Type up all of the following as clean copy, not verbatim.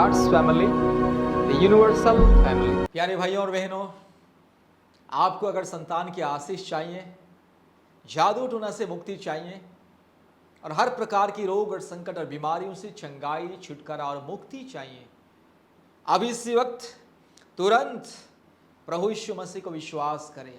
God's family, the universal family. प्यारे भाइयों और बहनों, आपको अगर संतान की आशीष चाहिए, जादू टोना से मुक्ति चाहिए और हर प्रकार की रोग और संकट और बीमारियों से चंगाई, छुटकारा और मुक्ति चाहिए, अब इसी वक्त तुरंत प्रभु यीशु मसीह को विश्वास करें।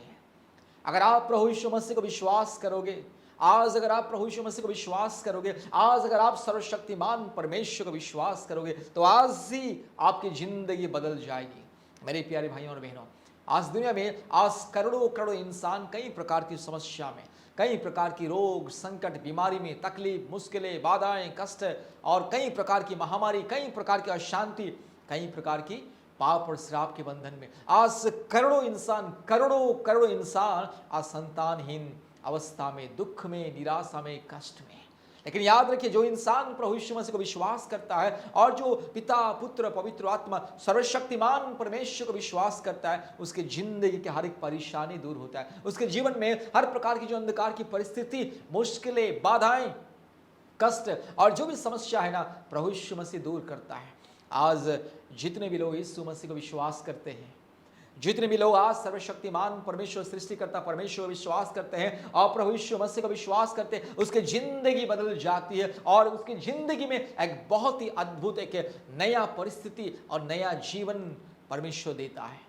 अगर आप प्रभु यीशु मसीह को विश्वास करोगे, आज अगर आप प्रभु यीशु मसीह को विश्वास करोगे, आज अगर आप सर्वशक्तिमान परमेश्वर को विश्वास करोगे, तो आज ही आपकी जिंदगी बदल जाएगी। मेरे प्यारे भाइयों और बहनों, आज दुनिया में आज करोड़ों करोड़ों इंसान कई प्रकार की समस्या में, कई प्रकार की रोग, संकट, बीमारी में, तकलीफ, मुश्किलें, बाधाएं, कष्ट और कई प्रकार की महामारी, कई प्रकार की अशांति, कई प्रकार की पाप और श्राप के बंधन में आज करोड़ों करोड़ों इंसान आज संतानहीन अवस्था में, दुख में, निराशा में, कष्ट में। लेकिन याद रखिए, जो इंसान प्रभु यीशु मसीह को विश्वास करता है और जो पिता, पुत्र, पवित्र आत्मा, सर्वशक्तिमान परमेश्वर को विश्वास करता है, उसके जिंदगी की हर एक परेशानी दूर होता है। उसके जीवन में हर प्रकार की जो अंधकार की परिस्थिति, मुश्किलें, बाधाएं, कष्ट और जो भी समस्या है ना, प्रभु यीशु मसीह दूर करता है। आज जितने भी लोग यीशु मसीह को विश्वास करते हैं, जितने भी लोग आज सर्वशक्तिमान परमेश्वर, सृष्टिकर्ता परमेश्वर को विश्वास करते हैं और प्रभु यीशु मसीह को विश्वास करते हैं, उसकी जिंदगी बदल जाती है और उसकी जिंदगी में एक बहुत ही अद्भुत एक नया परिस्थिति और नया जीवन परमेश्वर देता है।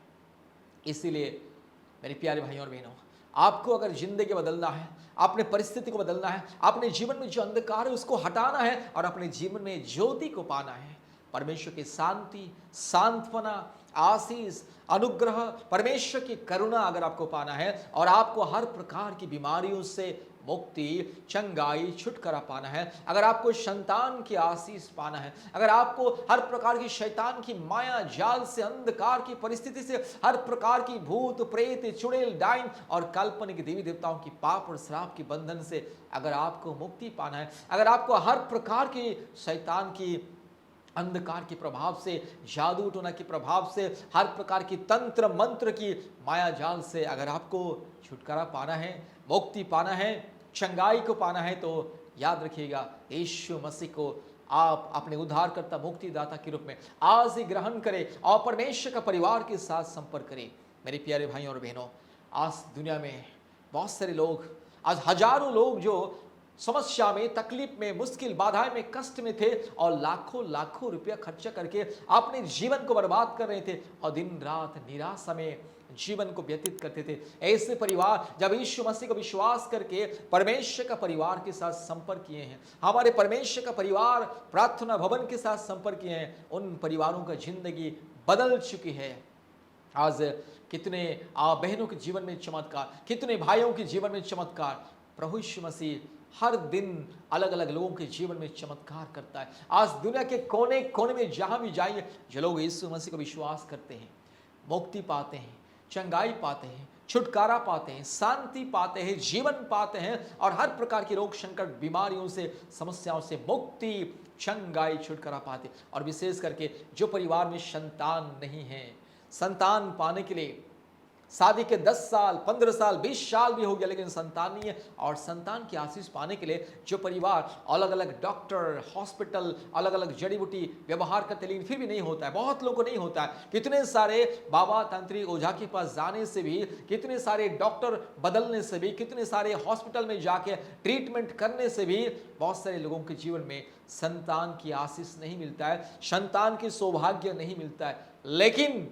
इसीलिए मेरे प्यारे भाइयों और बहनों, आपको अगर जिंदगी बदलना है, अपने परिस्थिति को बदलना है, अपने जीवन में जो अंधकार है उसको हटाना है और अपने जीवन में ज्योति को पाना है, परमेश्वर की शांति, सांत्वना, आशीष, अनुग्रह, परमेश्वर की करुणा अगर आपको पाना है और आपको हर प्रकार की बीमारियों से मुक्ति, चंगाई, छुटकारा पाना है, अगर आपको संतान की आशीष पाना है, अगर आपको हर प्रकार की शैतान की माया जाल से, अंधकार की परिस्थिति से, हर प्रकार की भूत, प्रेत, चुड़ैल, डाइन और काल्पनिक देवी देवताओं की पाप और श्राप के बंधन से अगर आपको मुक्ति पाना है, अगर आपको हर प्रकार की शैतान की अंधकार के प्रभाव से, जादू टोना के प्रभाव से, हर प्रकार की तंत्र मंत्र की माया जाल से अगर आपको छुटकारा पाना है, मुक्ति पाना है, चंगाई को पाना है, तो याद रखिएगा, यीशु मसीह को आप अपने उद्धारकर्ता, मुक्तिदाता के रूप में आज ही ग्रहण करें और परमेश्वर का परिवार के साथ संपर्क करें। मेरे प्यारे भाइयों और बहनों, आज दुनिया में बहुत सारे लोग, आज हजारों लोग जो समस्या में, तकलीफ में, मुश्किल, बाधाएं में, कष्ट में थे और लाखों लाखों रुपया खर्चा करके अपने जीवन को बर्बाद कर रहे थे और दिन रात निराशा में जीवन को व्यतीत करते थे। ऐसे परिवार जब यीशु मसीह को विश्वास करके परमेश्वर का परिवार के साथ संपर्क किए हैं, हमारे परमेश्वर का परिवार प्रार्थना भवन के साथ संपर्क किए हैं, उन परिवारों का जिंदगी बदल चुकी है। आज कितने बहनों के जीवन में चमत्कार, कितने भाइयों के जीवन में चमत्कार, प्रभु यीशु मसीह हर दिन अलग अलग लोगों के जीवन में चमत्कार करता है। आज दुनिया के कोने कोने में जहां भी जाइए, जो लोग यीशु मसीह को विश्वास करते हैं, मुक्ति पाते हैं, चंगाई पाते हैं, छुटकारा पाते हैं, शांति पाते हैं, जीवन पाते हैं और हर प्रकार की रोग, संकट, बीमारियों से, समस्याओं से मुक्ति, चंगाई, छुटकारा पाते। और विशेष करके जो परिवार में संतान नहीं है, संतान पाने के लिए शादी के 10 साल, 15 साल, 20 साल भी हो गया लेकिन संतान नहीं है, और संतान की आशीष पाने के लिए जो परिवार अलग अलग डॉक्टर, हॉस्पिटल, अलग अलग जड़ी बूटी व्यवहार करते लेकिन फिर भी नहीं होता है, बहुत लोगों को नहीं होता है, कितने सारे बाबा, तांत्रिक, ओझा के पास जाने से भी, कितने सारे डॉक्टर बदलने से भी, कितने सारे हॉस्पिटल में जाके ट्रीटमेंट करने से भी बहुत सारे लोगों के जीवन में संतान की आशीष नहीं मिलता है, संतान की सौभाग्य नहीं मिलता है। लेकिन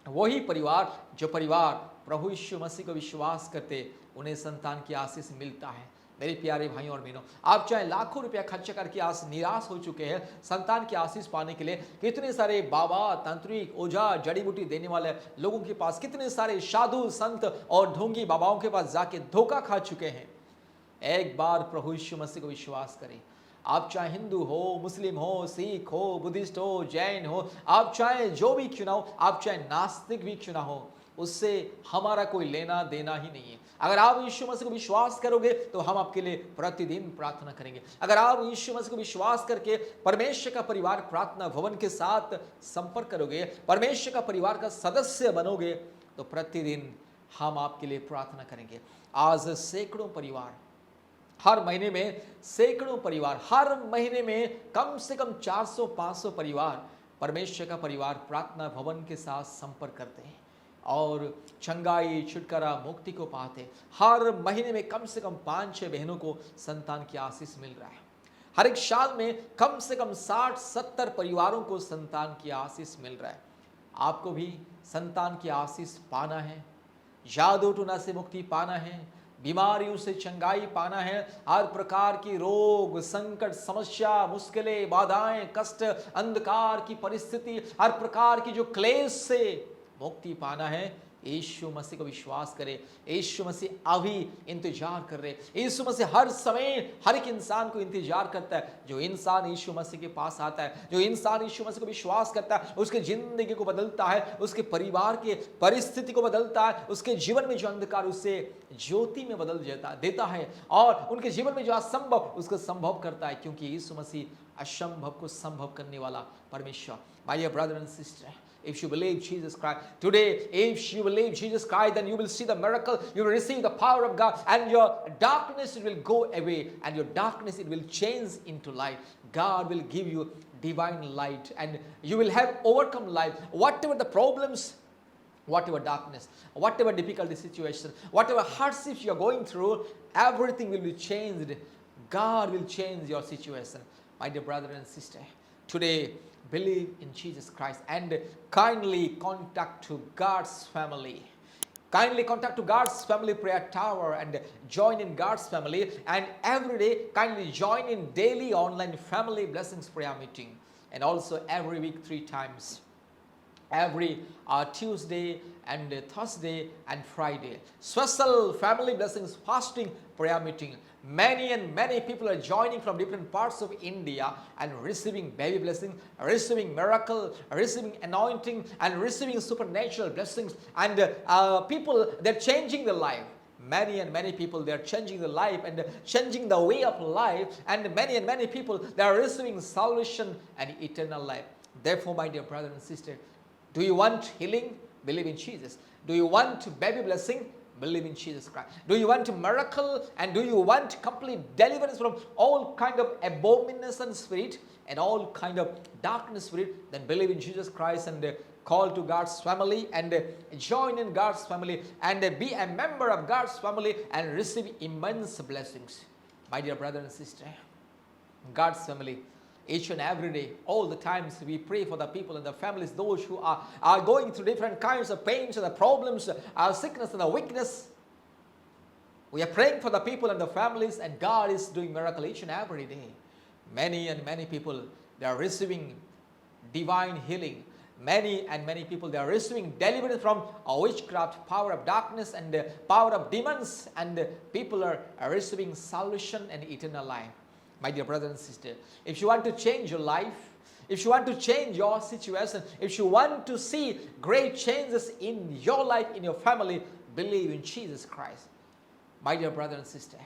वही परिवार, जो परिवार प्रभु यीशु मसीह को विश्वास करते, उन्हें संतान की आशीष मिलता है। मेरे प्यारे भाइयों और बहनों, आप चाहे लाखों रुपया खर्च करके आज निराश हो चुके हैं संतान की आशीष पाने के लिए, कितने सारे बाबा, तांत्रिक, ओझा, जड़ी बूटी देने वाले लोगों के पास, कितने सारे साधु, संत और ढोंगी बाबाओं के पास जाके धोखा खा चुके हैं। एक बार प्रभु यीशु मसीह को विश्वास करें। आप चाहे हिंदू हो, मुस्लिम हो, सिख हो, बुद्धिस्ट हो, जैन हो, आप चाहे जो भी क्यों ना हो, आप चाहे नास्तिक भी क्यों ना हो, उससे हमारा कोई लेना देना ही नहीं है। अगर आप यीशु मसीह को विश्वास करोगे तो हम आपके लिए प्रतिदिन प्रार्थना करेंगे। अगर आप यीशु मसीह को विश्वास करके परमेश्वर का परिवार प्रार्थना भवन के साथ संपर्क करोगे, परमेश्वर का परिवार का सदस्य बनोगे, तो प्रतिदिन हम आपके लिए प्रार्थना करेंगे। आज सैकड़ों परिवार, हर महीने में सैकड़ों परिवार, हर महीने में कम से कम 400-500 परिवार परमेश्वर का परिवार प्रार्थना भवन के साथ संपर्क करते हैं और चंगाई, छुटकारा, मुक्ति को पाते हैं। हर महीने में कम से कम 5-6 बहनों को संतान की आशीष मिल रहा है। हर एक साल में कम से कम 60-70 परिवारों को संतान की आशीष मिल रहा है। आपको भी संतान की आशीष पाना है, जादू टोना से मुक्ति पाना है, बीमारियों से चंगाई पाना है, हर प्रकार की रोग, संकट, समस्या, मुश्किलें, बाधाएं, कष्ट, अंधकार की परिस्थिति, हर प्रकार की जो क्लेश से मुक्ति पाना है, यीशु मसीह को विश्वास करे। यीशु मसीह अभी इंतजार कर रहे। यीशु मसीह हर समय हर एक इंसान को इंतजार करता है। जो इंसान यीशु मसीह के पास आता है, जो इंसान यीशु मसीह को विश्वास करता है, उसके जिंदगी को बदलता है, उसके परिवार के परिस्थिति को बदलता है, उसके जीवन में जो अंधकार उसे ज्योति में बदल देता है और उनके जीवन में जो असंभव उसको संभव करता है, क्योंकि यीशु मसीह असंभव को संभव करने वाला परमेश्वर। My dear brother and sister, if you believe Jesus Christ today, if you believe Jesus Christ, then you will see the miracle, you will receive the power of God, and your darkness will go away, and your darkness it will change into light. God will give you divine light, and you will have overcome life. Whatever the problems, whatever darkness, whatever difficult situation, whatever hardships you are going through, everything will be changed. God will change your situation. My dear brother and sister, today believe in Jesus Christ and kindly contact to God's family. Kindly contact to God's family prayer tower and join in God's family, and every day kindly join in daily online family blessings prayer meeting, and also every week 3 times. Every Tuesday and Thursday and Friday. Special family blessings fasting prayer meeting. Many people are joining from different parts of India and receiving baby blessing, receiving miracle, receiving anointing, and receiving supernatural blessings. And people, they're changing their life. Many people, they are changing the life and changing the way of life. And many people, they are receiving salvation and eternal life. Therefore, my dear brother and sister, do you want healing? Believe in Jesus. Do you want baby blessing? Believe in Jesus Christ. Do you want a miracle, and do you want complete deliverance from all kind of abomination spirit and all kind of darkness spirit? Then believe in Jesus Christ and call to God's family and join in God's family and be a member of God's family and receive immense blessings. My dear brother and sister, God's family, each and every day, all the times we pray for the people and the families, those who are going through different kinds of pains and the problems, sickness and the weakness. We are praying for the people and the families, and God is doing miracle each and every day. Many people, they are receiving divine healing. Many people, they are receiving deliverance from witchcraft, power of darkness and power of demons, and people are receiving salvation and eternal life. My dear brother and sister, if you want to change your life, if you want to change your situation, if you want to see great changes in your life, in your family, believe in Jesus Christ. My dear brother and sister,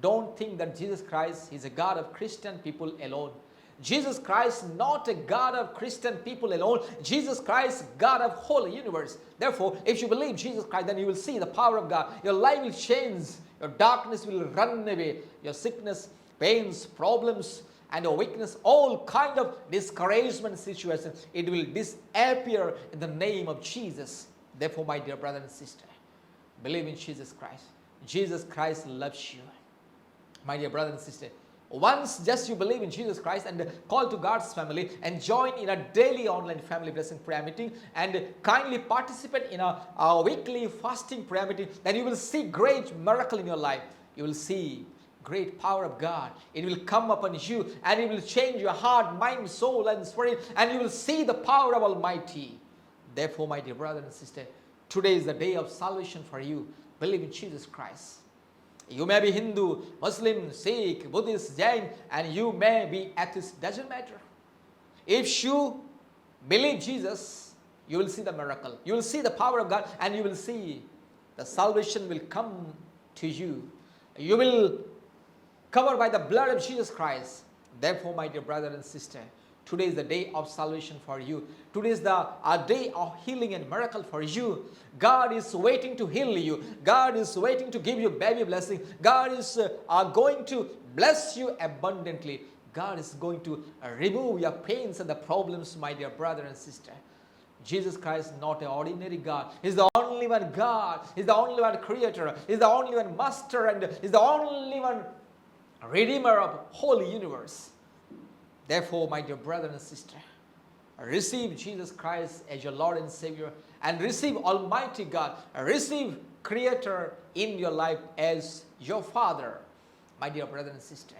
don't think that Jesus Christ is a God of Christian people alone. Jesus Christ not a God of Christian people alone. Jesus Christ, God of whole universe. Therefore, if you believe Jesus Christ, then you will see the power of God. Your life will change. Your darkness will run away. Your sickness, pains, problems, and your weakness, all kind of discouragement situations, it will disappear in the name of Jesus. Therefore, my dear brother and sister, believe in Jesus Christ. Jesus Christ loves you. My dear brother and sister, once just you believe in Jesus Christ and call to God's family and join in a daily online family blessing prayer meeting and kindly participate in a weekly fasting prayer meeting, then you will see great miracle in your life. You will see great power of God. It will come upon you and it will change your heart, mind, soul and spirit, and you will see the power of Almighty. Therefore, my dear brother and sister, today is the day of salvation for you. Believe in Jesus Christ. You may be Hindu, Muslim, Sikh, Buddhist, Jain, and you may be atheist. Doesn't matter. If you believe Jesus, you will see the miracle. You will see the power of God, and you will see the salvation will come to you. You will covered by the blood of Jesus Christ. Therefore, my dear brother and sister, today is the day of salvation for you. Today is the day of healing and miracle for you. God is waiting to heal you. God is waiting to give you baby blessing. God is going to bless you abundantly. God is going to remove your pains and the problems, my dear brother and sister. Jesus Christ is not an ordinary God. He's the only one God. He's the only one creator. He's the only one master, and He's the only one redeemer of whole universe. Therefore, my dear brother and sister, receive Jesus Christ as your Lord and Savior, and receive Almighty God, receive Creator in your life as your Father, my dear brother and sister.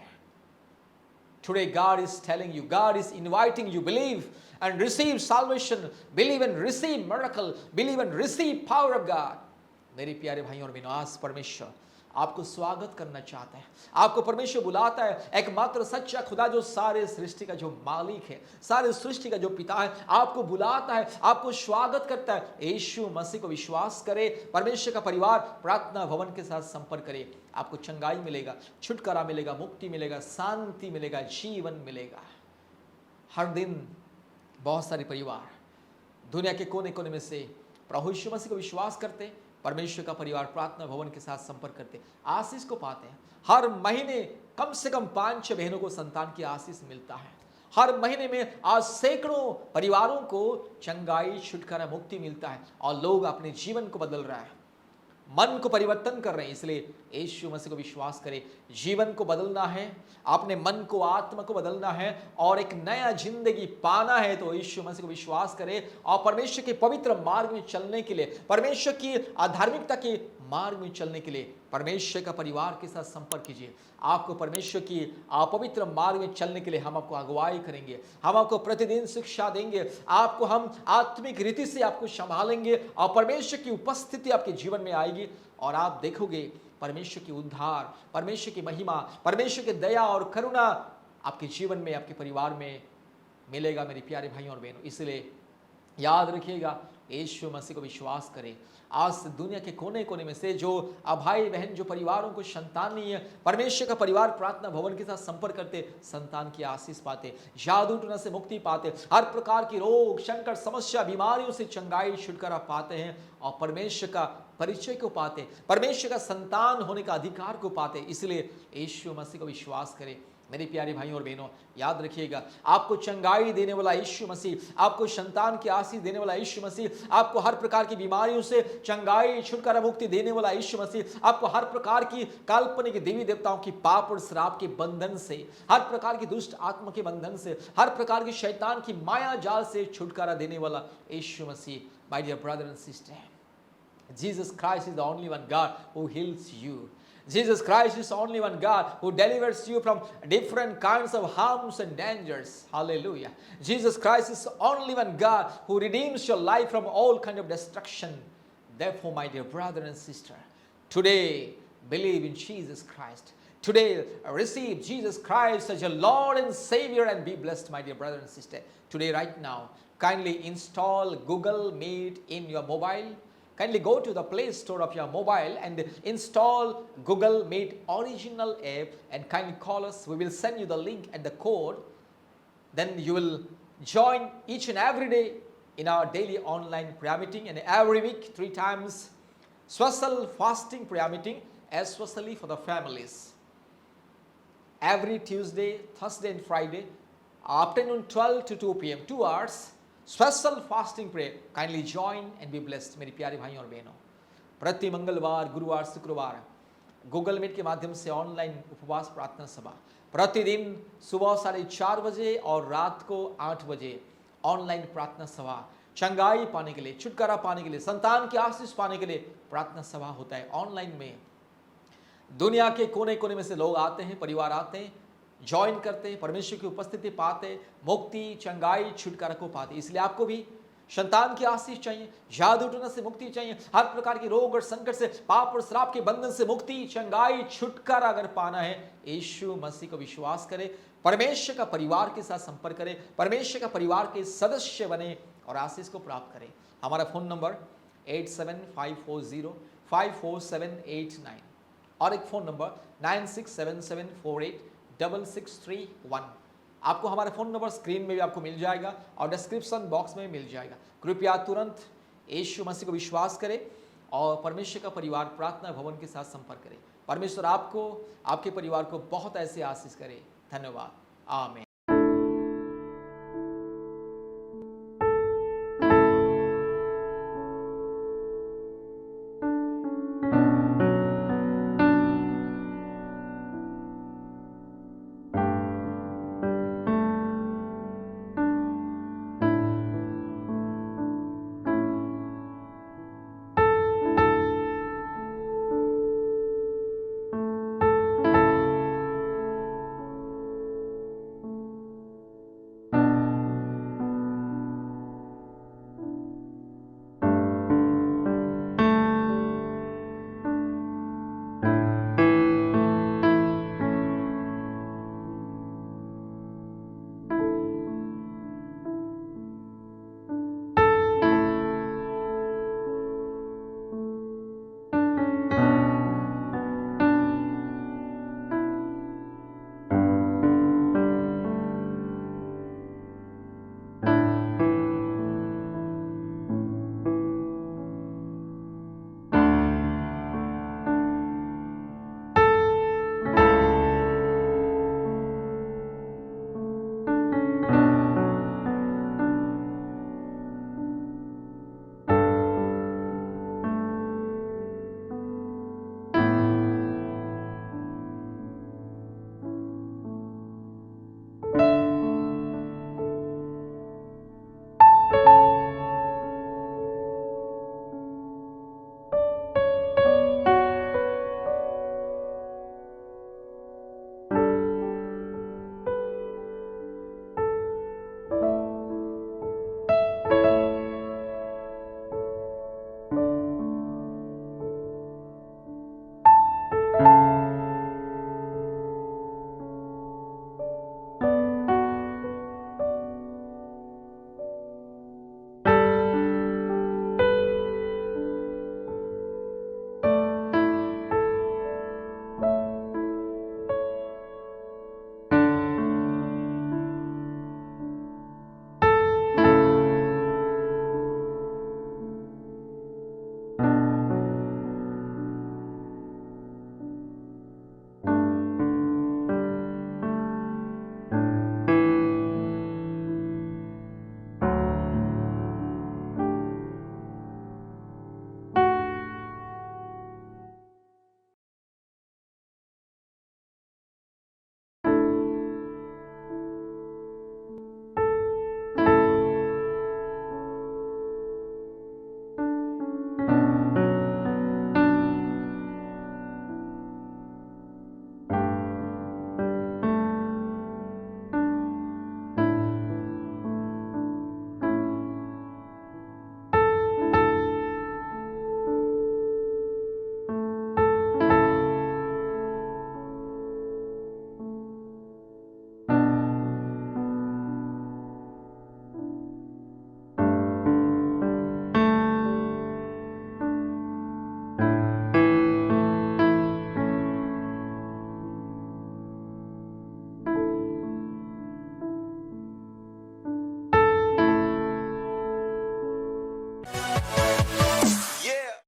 Today God is telling you, God is inviting you, believe and receive salvation, believe and receive miracle, believe and receive power of God. मेरे प्यारे भाइयों और बहनों, आज परमेश्वर आपको स्वागत करना चाहता है। आपको परमेश्वर बुलाता है, एकमात्र सच्चा खुदा जो सारे सृष्टि का जो मालिक है, सारे सृष्टि का जो पिता है, आपको बुलाता है, आपको स्वागत करता है। यीशु मसीह को विश्वास करे, परमेश्वर का परिवार प्रार्थना भवन के साथ संपर्क करे, आपको चंगाई मिलेगा, छुटकारा मिलेगा, मुक्ति मिलेगा, शांति मिलेगा, जीवन मिलेगा। हर दिन बहुत सारे परिवार दुनिया के कोने कोने में से प्रभु यीशु मसीह को विश्वास करते, परमेश्वर का परिवार प्रार्थना भवन के साथ संपर्क करते, आशीष को पाते हैं। हर महीने कम से कम 5-6 बहनों को संतान की आशीष मिलता है। हर महीने में आज सैकड़ों परिवारों को चंगाई, छुटकारा, मुक्ति मिलता है और लोग अपने जीवन को बदल रहा है, मन को परिवर्तन कर रहे हैं। इसलिए यीशु मसीह को विश्वास करें। जीवन को बदलना है, अपने मन को, आत्मा को बदलना है और एक नया जिंदगी पाना है, तो यीशु मसीह को विश्वास करें और परमेश्वर के पवित्र मार्ग में चलने के लिए, परमेश्वर की आध्यात्मिकता के मार्ग में चलने के लिए परमेश्वर का परिवार के साथ संपर्क कीजिए। आपको परमेश्वर की पवित्र मार्ग में चलने के लिए हम आपको अगुवाई करेंगे, हम आपको प्रतिदिन शिक्षा देंगे, आपको हम आत्मिक रीति से आपको संभालेंगे और परमेश्वर की उपस्थिति आपके जीवन में आएगी और आप देखोगे परमेश्वर की उद्धार, परमेश्वर की महिमा, परमेश्वर की दया और करुणा आपके जीवन में, आपके परिवार में मिलेगा। मेरे प्यारे भाइयों और बहनों, इसलिए याद रखिएगा, यीशु मसीह को विश्वास करें। आज दुनिया के कोने कोने में से जो भाई बहन, जो परिवारों को संतान नहीं है, परमेश्वर का परिवार प्रार्थना भवन के साथ संपर्क करते, संतान की आशीष पाते, जादू टोना से मुक्ति पाते, हर प्रकार की रोग, संकट, समस्या, बीमारियों से चंगाई, छुटकारा पाते हैं और परमेश्वर का परिचय को पाते, परमेश्वर का संतान होने का अधिकार को पाते। इसलिए यीशु मसीह को विश्वास करें। मेरे प्यारे भाइयों और बहनों, याद रखिएगा, आपको चंगाई देने वाला यीशु मसीह, आपको संतान की आशीष देने वाला यीशु मसीह, आपको हर प्रकार की बीमारियों से चंगाई, छुटकारा, मुक्ति देने वाला यीशु मसीह, आपको हर प्रकार की काल्पनिक देवी देवताओं की पाप और श्राप के बंधन से, हर प्रकार की दुष्ट आत्मा के बंधन से, हर प्रकार की शैतान की माया जाल से छुटकारा देने वाला यीशु मसीह। My dear brother and sister, Jesus Christ is the only one God who heals you. Jesus Christ is the only one God who delivers you from different kinds of harms and dangers. Hallelujah. Jesus Christ is the only one God who redeems your life from all kind of destruction. Therefore, my dear brother and sister, today believe in Jesus Christ. Today receive Jesus Christ as your Lord and Savior and be blessed, my dear brother and sister. Today, right now, kindly install Google Meet in your mobile. Kindly go to the Play Store of your mobile and install Google Meet original app and kindly call us. We will send you the link and the code. Then you will join each and every day in our daily online prayer meeting, and every week 3 times special fasting prayer meeting, especially for the families. Every Tuesday, Thursday and Friday, afternoon 12 to 2 p.m., 2 hours. Special fasting prayer, kindly join and be blessed. मेरी प्यारे भाइयों और बहनों, प्रति मंगलवार, गुरुवार, शुक्रवार Google meet के माध्यम से ऑनलाइन उपवास प्रार्थना सभा, प्रतिदिन सुबह 4:30 बजे और रात को 8 बजे ऑनलाइन प्रार्थना सभा, चंगाई पाने के लिए, छुटकारा पाने के लिए, संतान की आशीष पाने के लिए प्रार्थना सभा होता है ऑनलाइन में। दुनिया के कोने कोने में से लोग आते हैं, परिवार आते हैं, ज्वाइन करते हैं, परमेश्वर की उपस्थिति पाते, मुक्ति, चंगाई, छुटकारा को पाते। इसलिए आपको भी संतान की आशीष चाहिए, जादू टोना से मुक्ति चाहिए, हर प्रकार के रोग और संकट से, पाप और श्राप के बंधन से मुक्ति, चंगाई, छुटकारा अगर पाना है, यीशु मसीह को विश्वास करें, परमेश्वर का परिवार के साथ संपर्क करें, परमेश्वर का परिवार के सदस्य बने और आशीष को प्राप्त करें। हमारा फोन नंबर 8754054789 और एक फोन नंबर 9677486631। आपको हमारा फ़ोन नंबर स्क्रीन में भी आपको मिल जाएगा और डिस्क्रिप्शन बॉक्स में मिल जाएगा। कृपया तुरंत यीशु मसीह को विश्वास करें और परमेश्वर का परिवार प्रार्थना भवन के साथ संपर्क करें। परमेश्वर आपको, आपके परिवार को बहुत ऐसे आशीष करे। धन्यवाद। आमीन।